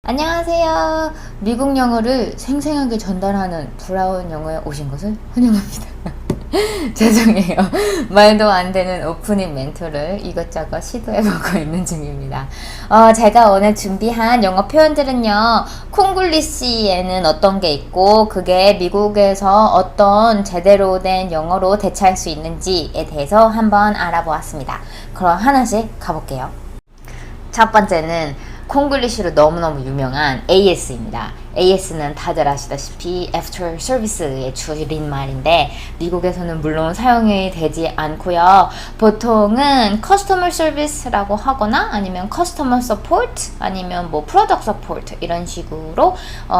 안녕하세요. 미국 영어를 생생하게 전달하는 브라운 영어에 오신 것을 환영합니다. 죄송해요. 말도 안 되는 오프닝 멘트를 이것저것 시도해보고 있는 중입니다. 제가 오늘 준비한 영어 표현들은요, 콩글리시에는 어떤 게 있고, 그게 미국에서 어떤 제대로 된 영어로 대체할 수 있는지에 대해서 한번 알아보았습니다. 그럼 하나씩 가볼게요. 첫 번째는 콩글리시로 너무너무 유명한 AS입니다. AS는 다들 아시다시피 After Service의 줄임말인데 미국에서는 물론 사용이 되지 않고요. 보통은 Customer Service라고 하거나 아니면 Customer Support 아니면 뭐 Product Support 이런 식으로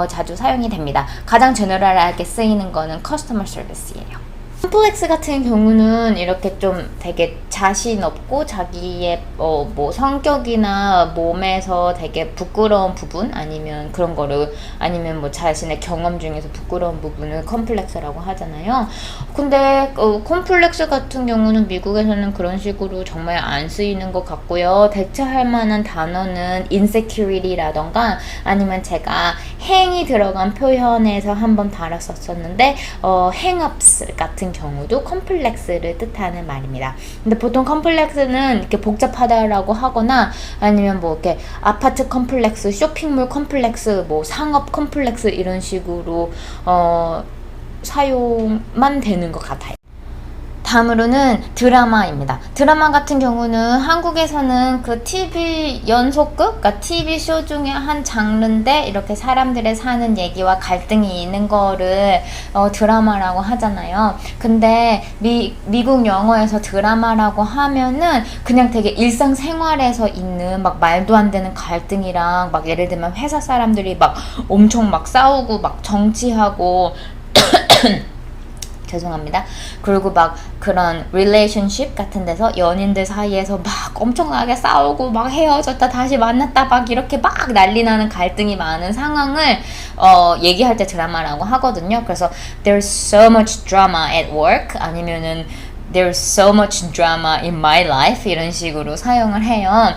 자주 사용이 됩니다. 가장 제너럴하게 쓰이는 거는 Customer Service예요. 컴플렉스 같은 경우는 이렇게 좀 되게 자신 없고 자기의 뭐 성격이나 몸에서 되게 부끄러운 부분 아니면 그런 거를 아니면 뭐 자신의 경험 중에서 부끄러운 부분을 컴플렉스라고 하잖아요. 근데 컴플렉스 같은 경우는 미국에서는 그런 식으로 정말 안 쓰이는 것 같고요. 대체할 만한 단어는 insecurity라던가 아니면 제가 행이 들어간 표현에서 한번 다뤘었었는데 hang-ups 같은 경우도 컴플렉스를 뜻하는 말입니다. 근데 보통 컴플렉스는 이렇게 복잡하다라고 하거나 아니면 뭐 이렇게 아파트 컴플렉스, 쇼핑몰 컴플렉스, 뭐 상업 컴플렉스 이런 식으로 사용만 되는 것 같아요. 다음으로는 드라마입니다. 드라마 같은 경우는 한국에서는 그 TV 연속극, 그러니까 TV 쇼 중에 한 장르인데 이렇게 사람들의 사는 얘기와 갈등이 있는 거를 드라마라고 하잖아요. 근데 미국 영어에서 드라마라고 하면은 그냥 되게 일상생활에서 있는 막 말도 안 되는 갈등이랑 막 예를 들면 회사 사람들이 막 엄청 막 싸우고 막 정치하고 죄송합니다. 그리고 막 그런 relationship 같은 데서 연인들 사이에서 막 엄청나게 싸우고 막 헤어졌다 다시 만났다 막 이렇게 막 난리 나는 갈등이 많은 상황을 얘기할 때 드라마라고 하거든요. 그래서 there's so much drama at work 아니면은 There's so much drama in my life 이런 식으로 사용을 해요.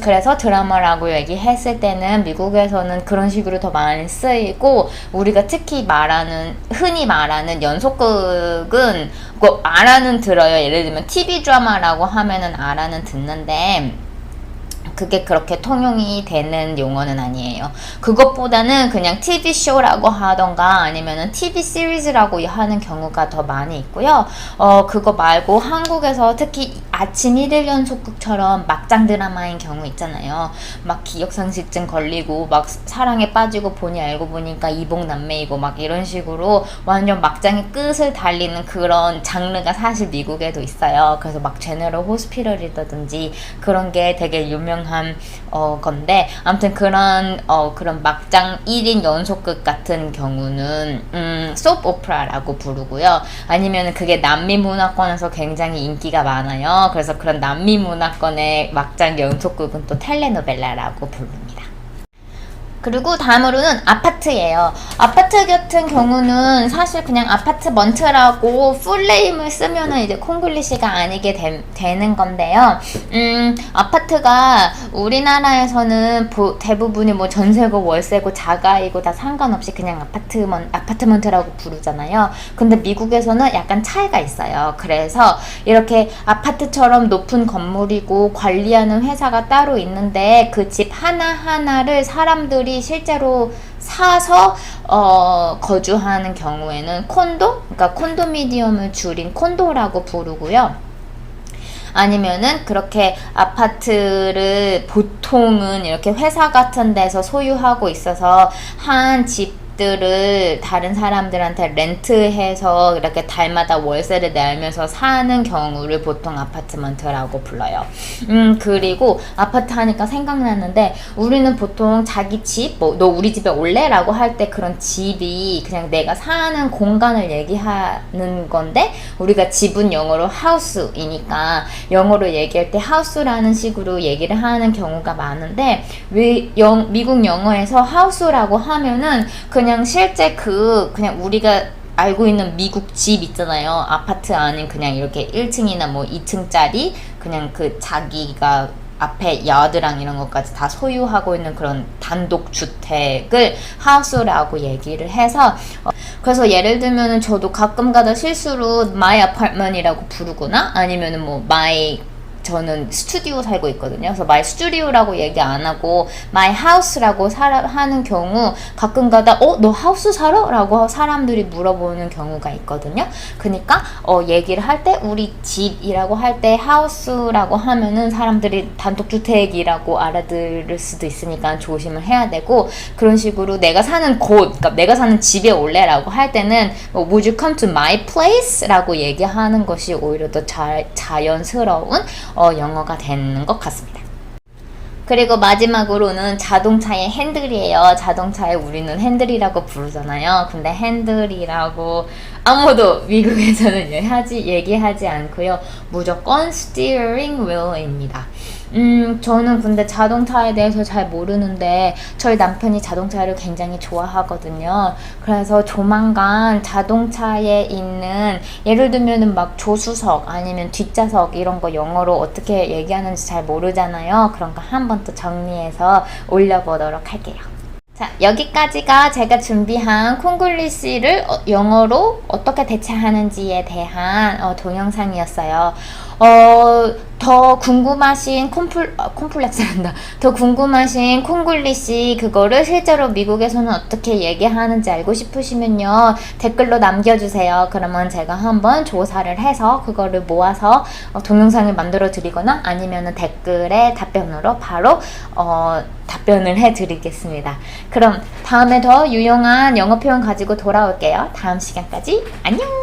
그래서 드라마라고 얘기했을 때는 미국에서는 그런 식으로 더 많이 쓰이고 우리가 특히 흔히 말하는 연속극은 뭐 알아는 들어요. 예를 들면 TV 드라마라고 하면은 알아는 듣는데 그게 그렇게 통용이 되는 용어는 아니에요. 그것보다는 그냥 TV쇼라고 하던가 아니면은 TV 시리즈라고 하는 경우가 더 많이 있고요. 그거 말고 한국에서 특히 아침 1일 연속극처럼 막장 드라마인 경우 있잖아요. 막 기억상실증 걸리고 막 사랑에 빠지고 보니 알고 보니까 이복남매이고 막 이런 식으로 완전 막장의 끝을 달리는 그런 장르가 사실 미국에도 있어요. 그래서 막 제너럴 호스피럴이라든지 그런 게 되게 유명한 건데 아무튼 그런 막장 1인 연속극 같은 경우는 소프 오페라라고 부르고요. 아니면 그게 남미 문화권에서 굉장히 인기가 많아요. 그래서 그런 남미 문화권의 막장 연속극은 또 텔레노벨라라고 부릅니다. 그리고 다음으로는 아파트예요. 아파트 같은 경우는 사실 그냥 아파트먼트라고 풀네임을 쓰면은 이제 콩글리시가 아니게 되는 건데요. 아파트가 우리나라에서는 대부분이 뭐 전세고 월세고 자가이고 다 상관없이 그냥 아파트먼트라고 부르잖아요. 근데 미국에서는 약간 차이가 있어요. 그래서 이렇게 아파트처럼 높은 건물이고 관리하는 회사가 따로 있는데 그 집 하나하나를 사람들이 실제로 사서 거주하는 경우에는 그러니까 콘도미니엄을 줄인 콘도라고 부르고요. 아니면은 그렇게 아파트를 보통은 이렇게 회사 같은 데서 소유하고 있어서 한 집들을 다른 사람들한테 렌트해서 이렇게 달마다 월세를 내면서 사는 경우를 보통 아파트먼트라고 불러요. 그리고 아파트 하니까 생각나는데 우리는 보통 자기 집, 뭐 너 우리 집에 올래? 라고 할 때 그런 집이 그냥 내가 사는 공간을 얘기하는 건데 우리가 집은 영어로 house이니까 영어로 얘기할 때 house라는 식으로 얘기를 하는 경우가 많은데 미국 영어에서 house라고 하면은 그냥 실제 그냥 우리가 알고 있는 미국 집 있잖아요. 아파트 아닌 그냥 이렇게 1층이나 뭐 2층짜리 그냥 그 자기가 앞에 야드랑 이런 것까지 다 소유하고 있는 그런 단독 주택을 house라고 얘기를 해서 그래서 예를 들면은 저도 가끔가다 실수로 my apartment이라고 부르거나 아니면은 뭐 저는 스튜디오 살고 있거든요. 그래서 my studio라고 얘기 안 하고 my house라고 하는 경우 가끔가다 너 하우스 살아? 라고 사람들이 물어보는 경우가 있거든요. 그러니까 얘기를 할 때 우리 집이라고 할 때 house라고 하면은 사람들이 단독주택이라고 알아들을 수도 있으니까 조심을 해야 되고 그런 식으로 내가 사는 그러니까 내가 사는 집에 올래라고 할 때는 would you come to my place? 라고 얘기하는 것이 오히려 더 자연스러운 영어가 되는 것 같습니다. 그리고 마지막으로는 자동차의 핸들이에요. 자동차에 우리는 핸들이라고 부르잖아요. 근데 핸들이라고 아무도 미국에서는 얘기하지 않고요. 무조건 steering wheel입니다. 저는 근데 자동차에 대해서 잘 모르는데 저희 남편이 자동차를 굉장히 좋아하거든요. 그래서 조만간 자동차에 있는 예를 들면은 막 조수석 아니면 뒷좌석 이런 거 영어로 어떻게 얘기하는지 잘 모르잖아요. 그런 거 한 번 또 정리해서 올려보도록 할게요. 자, 여기까지가 제가 준비한 콩글리시를 영어로 어떻게 대체하는지에 대한 동영상이었어요. 더 궁금하신 콤플렉스란다. 더 궁금하신 콩글리시 그거를 실제로 미국에서는 어떻게 얘기하는지 알고 싶으시면요. 댓글로 남겨주세요. 그러면 제가 한번 조사를 해서 그거를 모아서 동영상을 만들어 드리거나 아니면은 댓글에 답변으로 바로 답변을 해드리겠습니다. 그럼 다음에 더 유용한 영어 표현 가지고 돌아올게요. 다음 시간까지 안녕!